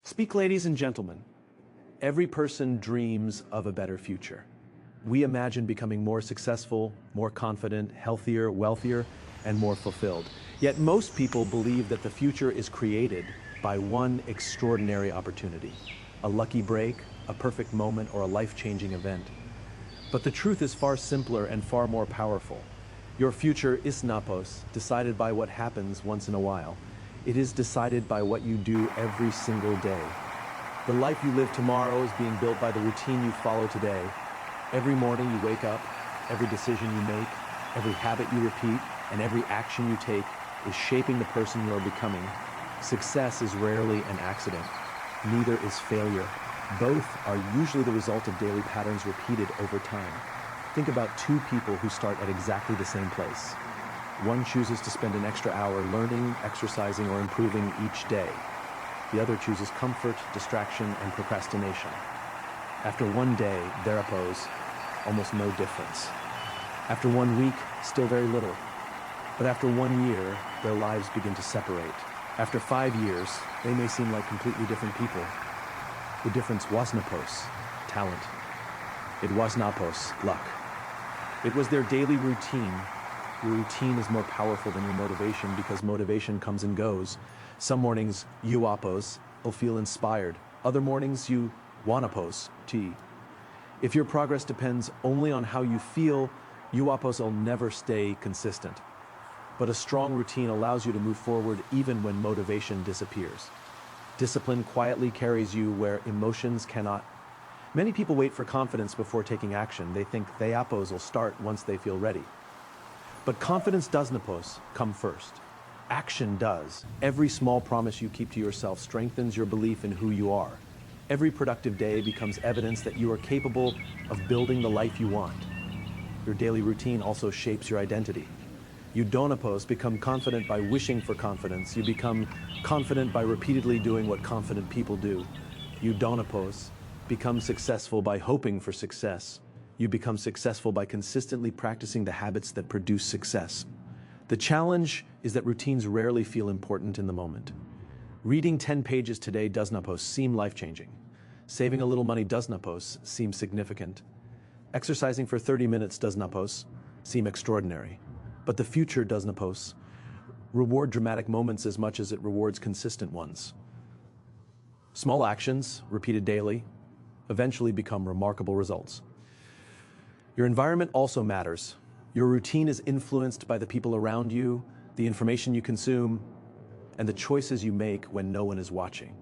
Speak, ladies and gentlemen. Every person dreams of a better future. We imagine becoming more successful, more confident, healthier, wealthier, and more fulfilled. Yet most people believe that the future is created by one extraordinary opportunity, a lucky break, a perfect moment, or a life-changing event. But the truth is far simpler and far more powerful. Your future is napos, decided by what happens once in a while. It is decided by what you do every single day. The life you live tomorrow is being built by the routine you follow today. Every morning you wake up, every decision you make, every habit you repeat, and every action you take is shaping the person you are becoming. Success is rarely an accident. Neither is failure. Both are usually the result of daily patterns repeated over time. Think about two people who start at exactly the same place. One chooses to spend an extra hour learning, exercising, or improving each day. The other chooses comfort, distraction, and procrastination. After one day, therapos, almost no difference. After 1 week, still very little. But after 1 year, their lives begin to separate. After 5 years, they may seem like completely different people. The difference was napos, talent. It was napos, luck. It was their daily routine. Your routine is more powerful than your motivation because motivation comes and goes. Some mornings, you apos, will feel inspired. Other mornings, you wanapos, tea. If your progress depends only on how you feel, you apos will never stay consistent. But a strong routine allows you to move forward even when motivation disappears. Discipline quietly carries you where emotions cannot. Many people wait for confidence before taking action. They think theapos will start once they feel ready. But confidence does napos come first. Action does. Every small promise you keep to yourself strengthens your belief in who you are. Every productive day becomes evidence that you are capable of building the life you want. Your daily routine also shapes your identity. You donapos become confident by wishing for confidence. You become confident by repeatedly doing what confident people do. You donapos become successful by hoping for success. You become successful by consistently practicing the habits that produce success. The challenge is that routines rarely feel important in the moment. Reading 10 pages today does not seem life-changing. Saving a little money does not seem significant. Exercising for 30 minutes does not seem extraordinary. But the future does not reward dramatic moments as much as it rewards consistent ones. Small actions, repeated daily, eventually become remarkable results. Your environment also matters. Your routine is influenced by the people around you, the information you consume, and the choices you make when no one is watching.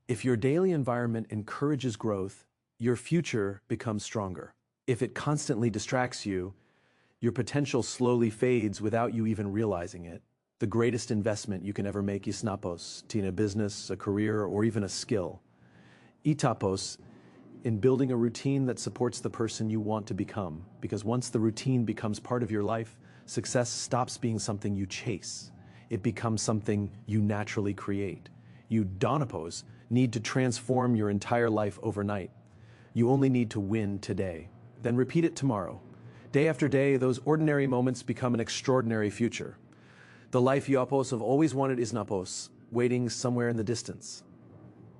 If your daily environment encourages growth, your future becomes stronger. If it constantly distracts you, your potential slowly fades without you even realizing it. The greatest investment you can ever make is napos, in a business, a career, or even a skill. Itapos, in building a routine that supports the person you want to become. Because once the routine becomes part of your life, success stops being something you chase. It becomes something you naturally create. You donapos need to transform your entire life overnight. You only need to win today. Then repeat it tomorrow. Day after day, those ordinary moments become an extraordinary future. The life you apos have always wanted is napos, waiting somewhere in the distance.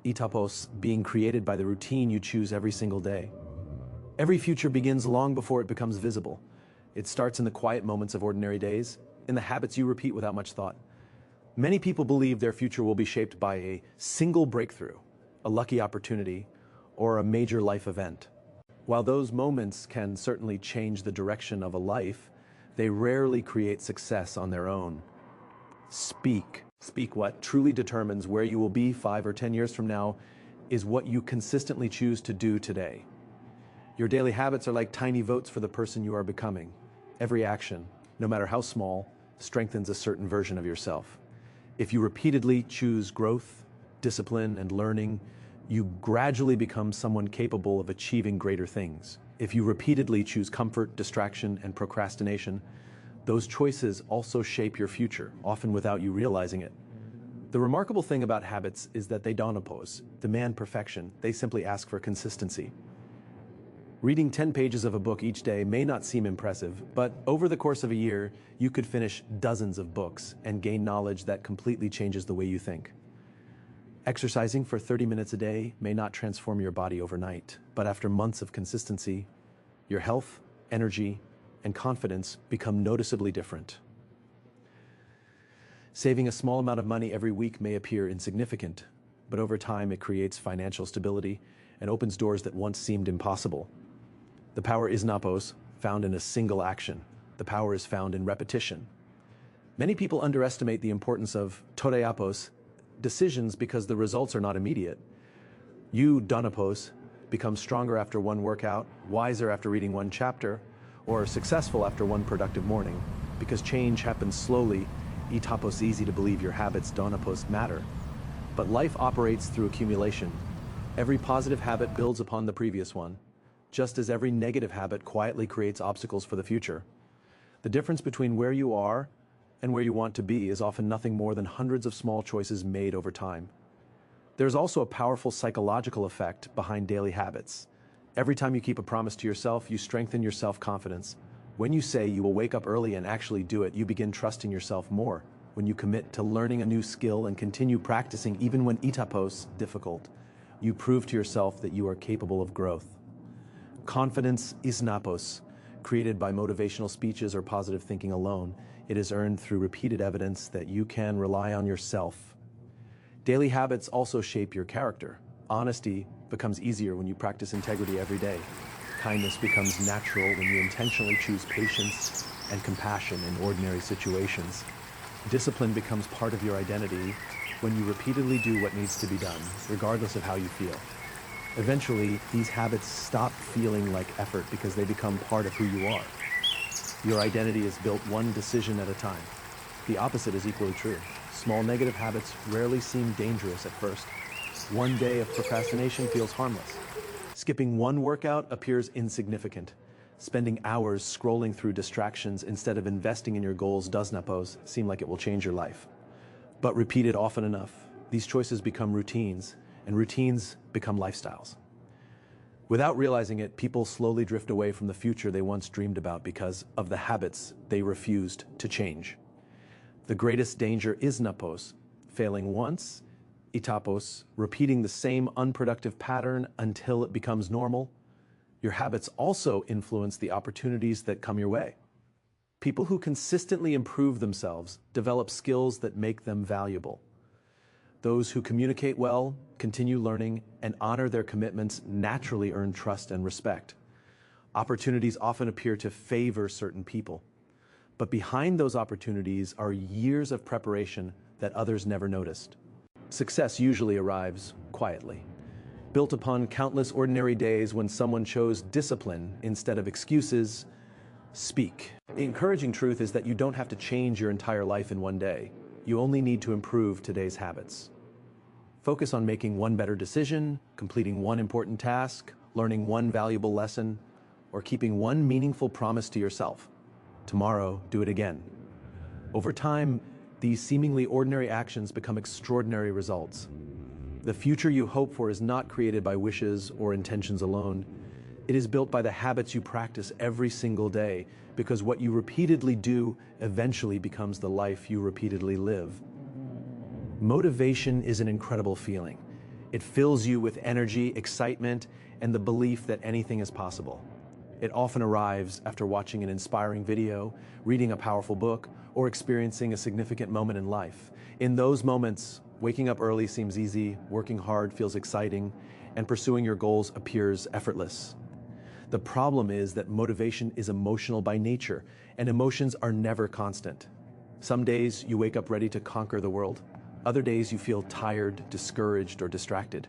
Itapos, being created by the routine you choose every single day. Every future begins long before it becomes visible. It starts in the quiet moments of ordinary days, in the habits you repeat without much thought. Many people believe their future will be shaped by a single breakthrough, a lucky opportunity, or a major life event. While those moments can certainly change the direction of a life, they rarely create success on their own. Speak. What truly determines where you will be 5 or 10 years from now is what you consistently choose to do today. Your daily habits are like tiny votes for the person you are becoming. Every action, no matter how small, strengthens a certain version of yourself. If you repeatedly choose growth, discipline, and learning, you gradually become someone capable of achieving greater things. If you repeatedly choose comfort, distraction, and procrastination, those choices also shape your future, often without you realizing it. The remarkable thing about habits is that they don't demand perfection, they simply ask for consistency. Reading 10 pages of a book each day may not seem impressive, but over the course of a year, you could finish dozens of books and gain knowledge that completely changes the way you think. Exercising for 30 minutes a day may not transform your body overnight, but after months of consistency, your health, energy, and confidence become noticeably different. Saving a small amount of money every week may appear insignificant, but over time it creates financial stability and opens doors that once seemed impossible. The power is napos, found in a single action. The power is found in repetition. Many people underestimate the importance of toreapos, decisions, because the results are not immediate. You, donapos, become stronger after one workout, wiser after reading one chapter, or successful after one productive morning, because change happens slowly. Etapos, easy to believe your habits, donapos, matter. But life operates through accumulation. Every positive habit builds upon the previous one, just as every negative habit quietly creates obstacles for the future. The difference between where you are and where you want to be is often nothing more than hundreds of small choices made over time. There's also a powerful psychological effect behind daily habits. Every time you keep a promise to yourself, you strengthen your self-confidence. When you say you will wake up early and actually do it, you begin trusting yourself more. When you commit to learning a new skill and continue practicing even when itapos, difficult, you prove to yourself that you are capable of growth. Confidence is napos, created by motivational speeches or positive thinking alone. It is earned through repeated evidence that you can rely on yourself. Daily habits also shape your character. Honesty becomes easier when you practice integrity every day. Kindness becomes natural when you intentionally choose patience and compassion in ordinary situations. Discipline becomes part of your identity when you repeatedly do what needs to be done, regardless of how you feel. Eventually, these habits stop feeling like effort because they become part of who you are. Your identity is built one decision at a time. The opposite is equally true. Small negative habits rarely seem dangerous at first. One day of procrastination feels harmless. Skipping one workout appears insignificant. Spending hours scrolling through distractions instead of investing in your goals does not seem like it will change your life. But repeated often enough, these choices become routines, and routines become lifestyles. Without realizing it, people slowly drift away from the future they once dreamed about because of the habits they refused to change. The greatest danger is napos, failing once, itapos, repeating the same unproductive pattern until it becomes normal. Your habits also influence the opportunities that come your way. People who consistently improve themselves develop skills that make them valuable. Those who communicate well, continue learning, and honor their commitments naturally earn trust and respect. Opportunities often appear to favor certain people, but behind those opportunities are years of preparation that others never noticed. Success usually arrives quietly, built upon countless ordinary days when someone chose discipline instead of excuses. Speak. The encouraging truth is that you don't have to change your entire life in one day. You only need to improve today's habits. Focus on making one better decision, completing one important task, learning one valuable lesson, or keeping one meaningful promise to yourself. Tomorrow, do it again. Over time, these seemingly ordinary actions become extraordinary results. The future you hope for is not created by wishes or intentions alone. It is built by the habits you practice every single day, because what you repeatedly do eventually becomes the life you repeatedly live. Motivation is an incredible feeling. It fills you with energy, excitement, and the belief that anything is possible. It often arrives after watching an inspiring video, reading a powerful book, or experiencing a significant moment in life. In those moments, waking up early seems easy, working hard feels exciting, and pursuing your goals appears effortless. The problem is that motivation is emotional by nature, and emotions are never constant. Some days you wake up ready to conquer the world. Other days you feel tired, discouraged, or distracted.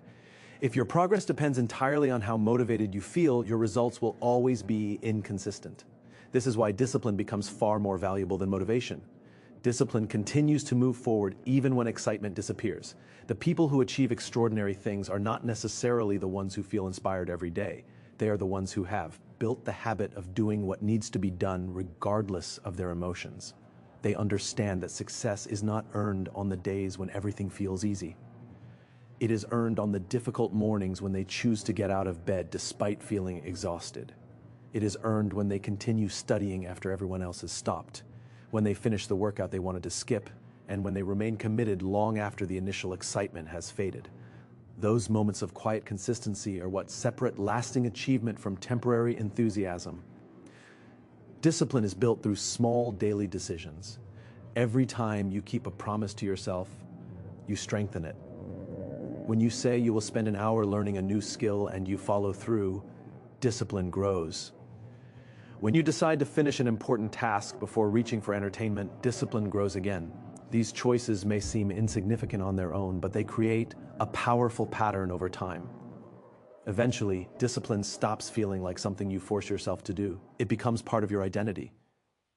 If your progress depends entirely on how motivated you feel, your results will always be inconsistent. This is why discipline becomes far more valuable than motivation. Discipline continues to move forward even when excitement disappears. The people who achieve extraordinary things are not necessarily the ones who feel inspired every day. They are the ones who have built the habit of doing what needs to be done regardless of their emotions. They understand that success is not earned on the days when everything feels easy. It is earned on the difficult mornings when they choose to get out of bed despite feeling exhausted. It is earned when they continue studying after everyone else has stopped, when they finish the workout they wanted to skip, and when they remain committed long after the initial excitement has faded. Those moments of quiet consistency are what separate lasting achievement from temporary enthusiasm. Discipline is built through small daily decisions. Every time you keep a promise to yourself, you strengthen it. When you say you will spend an hour learning a new skill and you follow through, discipline grows. When you decide to finish an important task before reaching for entertainment, discipline grows again. These choices may seem insignificant on their own, but they create a powerful pattern over time. Eventually, discipline stops feeling like something you force yourself to do. It becomes part of your identity.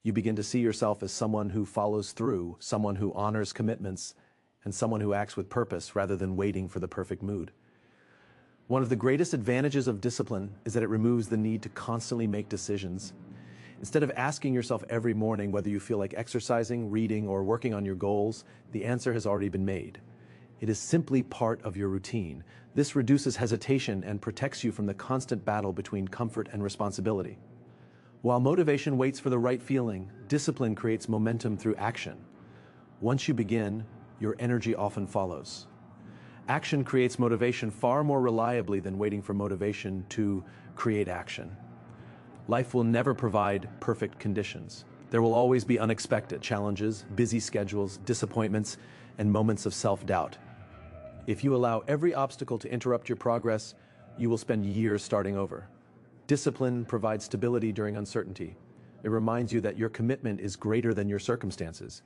You begin to see yourself as someone who follows through, someone who honors commitments, and someone who acts with purpose rather than waiting for the perfect mood. One of the greatest advantages of discipline is that it removes the need to constantly make decisions. Instead of asking yourself every morning whether you feel like exercising, reading, or working on your goals, the answer has already been made. It is simply part of your routine. This reduces hesitation and protects you from the constant battle between comfort and responsibility. While motivation waits for the right feeling, discipline creates momentum through action. Once you begin, your energy often follows. Action creates motivation far more reliably than waiting for motivation to create action. Life will never provide perfect conditions. There will always be unexpected challenges, busy schedules, disappointments, and moments of self-doubt. If you allow every obstacle to interrupt your progress, you will spend years starting over. Discipline provides stability during uncertainty. It reminds you that your commitment is greater than your circumstances.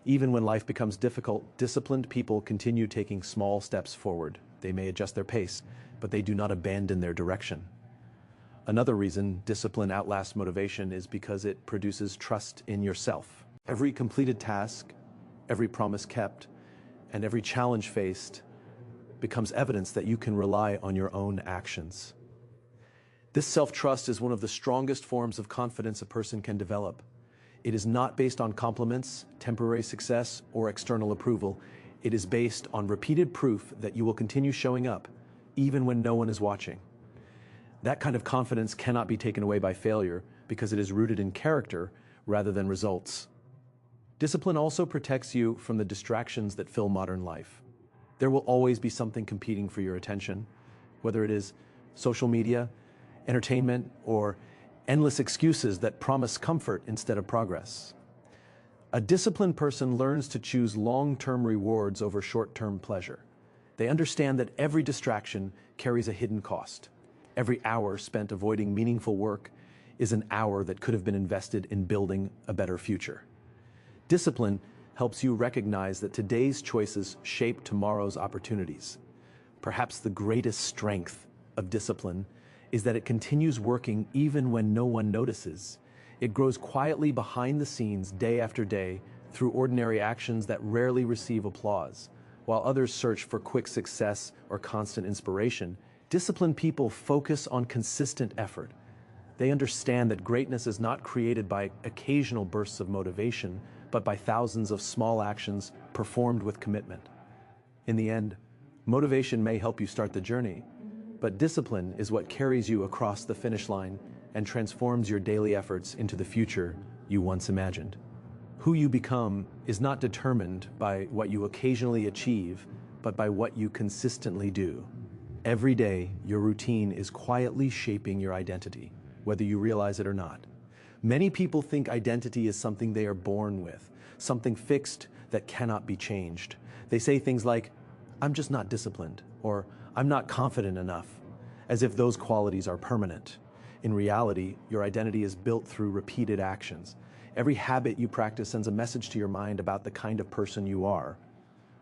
Even when life becomes difficult, disciplined people continue taking small steps forward. They may adjust their pace, but they do not abandon their direction. Another reason discipline outlasts motivation is because it produces trust in yourself. Every completed task, every promise kept, and every challenge faced becomes evidence that you can rely on your own actions. This self-trust is one of the strongest forms of confidence a person can develop. It is not based on compliments, temporary success, or external approval. It is based on repeated proof that you will continue showing up, even when no one is watching. That kind of confidence cannot be taken away by failure because it is rooted in character rather than results. Discipline also protects you from the distractions that fill modern life. There will always be something competing for your attention, whether it is social media, entertainment, or endless excuses that promise comfort instead of progress. A disciplined person learns to choose long-term rewards over short-term pleasure. They understand that every distraction carries a hidden cost. Every hour spent avoiding meaningful work is an hour that could have been invested in building a better future. Discipline helps you recognize that today's choices shape tomorrow's opportunities. Perhaps the greatest strength of discipline is that it continues working even when no one notices. It grows quietly behind the scenes day after day through ordinary actions that rarely receive applause. While others search for quick success or constant inspiration, disciplined people focus on consistent effort. They understand that greatness is not created by occasional bursts of motivation, but by thousands of small actions performed with commitment. In the end, motivation may help you start the journey, but discipline is what carries you across the finish line and transforms your daily efforts into the future you once imagined. Who you become is not determined by what you occasionally achieve, but by what you consistently do. Every day, your routine is quietly shaping your identity, whether you realize it or not. Many people think identity is something they are born with, something fixed that cannot be changed. They say things like, "I'm just not disciplined," or "I'm not confident enough," as if those qualities are permanent. In reality, your identity is built through repeated actions. Every habit you practice sends a message to your mind about the kind of person you are.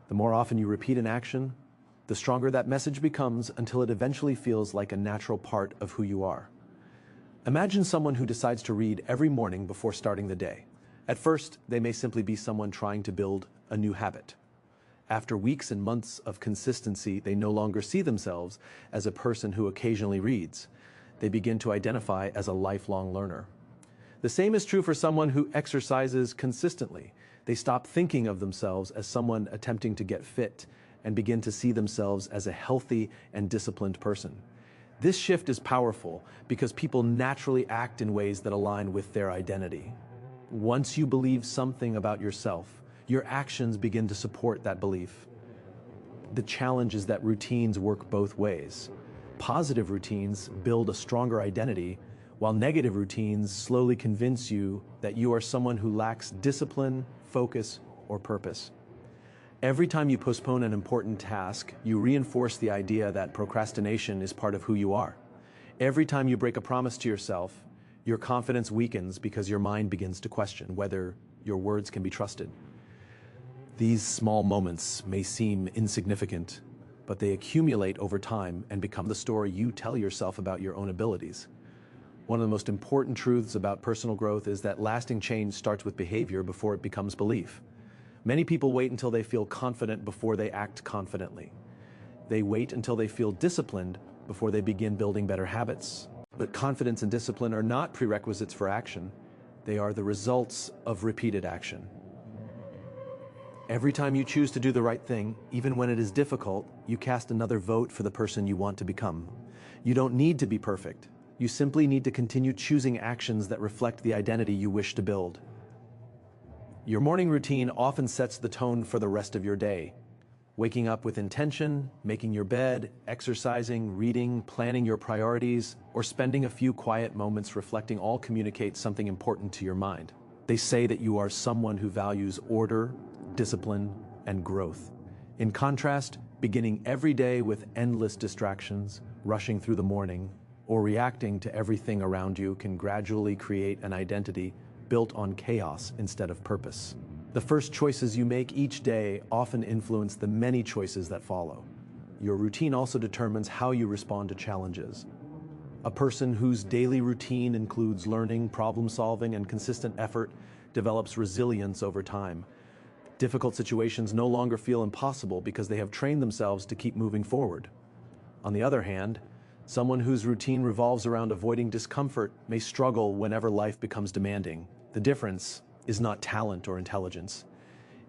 The more often you repeat an action, the stronger that message becomes until it eventually feels like a natural part of who you are. Imagine someone who decides to read every morning before starting the day. At first, they may simply be someone trying to build a new habit. After weeks and months of consistency, they no longer see themselves as a person who occasionally reads. They begin to identify as a lifelong learner. The same is true for someone who exercises consistently. They stop thinking of themselves as someone attempting to get fit and begin to see themselves as a healthy and disciplined person. This shift is powerful because people naturally act in ways that align with their identity. Once you believe something about yourself, your actions begin to support that belief. The challenge is that routines work both ways. Positive routines build a stronger identity, while negative routines slowly convince you that you are someone who lacks discipline, focus, or purpose. Every time you postpone an important task, you reinforce the idea that procrastination is part of who you are. Every time you break a promise to yourself, your confidence weakens because your mind begins to question whether your words can be trusted. These small moments may seem insignificant, but they accumulate over time and become the story you tell yourself about your own abilities. One of the most important truths about personal growth is that lasting change starts with behavior before it becomes belief. Many people wait until they feel confident before they act confidently. They wait until they feel disciplined before they begin building better habits. But confidence and discipline are not prerequisites for action. They are the results of repeated action. Every time you choose to do the right thing, even when it is difficult, you cast another vote for the person you want to become. You don't need to be perfect. You simply need to continue choosing actions that reflect the identity you wish to build. Your morning routine often sets the tone for the rest of your day. Waking up with intention, making your bed, exercising, reading, planning your priorities, or spending a few quiet moments reflecting all communicate something important to your mind. They say that you are someone who values order, discipline, and growth. In contrast, beginning every day with endless distractions, rushing through the morning, or reacting to everything around you can gradually create an identity built on chaos instead of purpose. The first choices you make each day often influence the many choices that follow. Your routine also determines how you respond to challenges. A person whose daily routine includes learning, problem solving, and consistent effort develops resilience over time. Difficult situations no longer feel impossible because they have trained themselves to keep moving forward. On the other hand, someone whose routine revolves around avoiding discomfort may struggle whenever life becomes demanding. The difference is not talent or intelligence.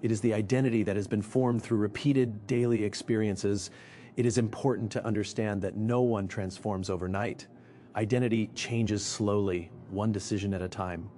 It is the identity that has been formed through repeated daily experiences. It is important to understand that no one transforms overnight. Identity changes slowly, one decision at a time.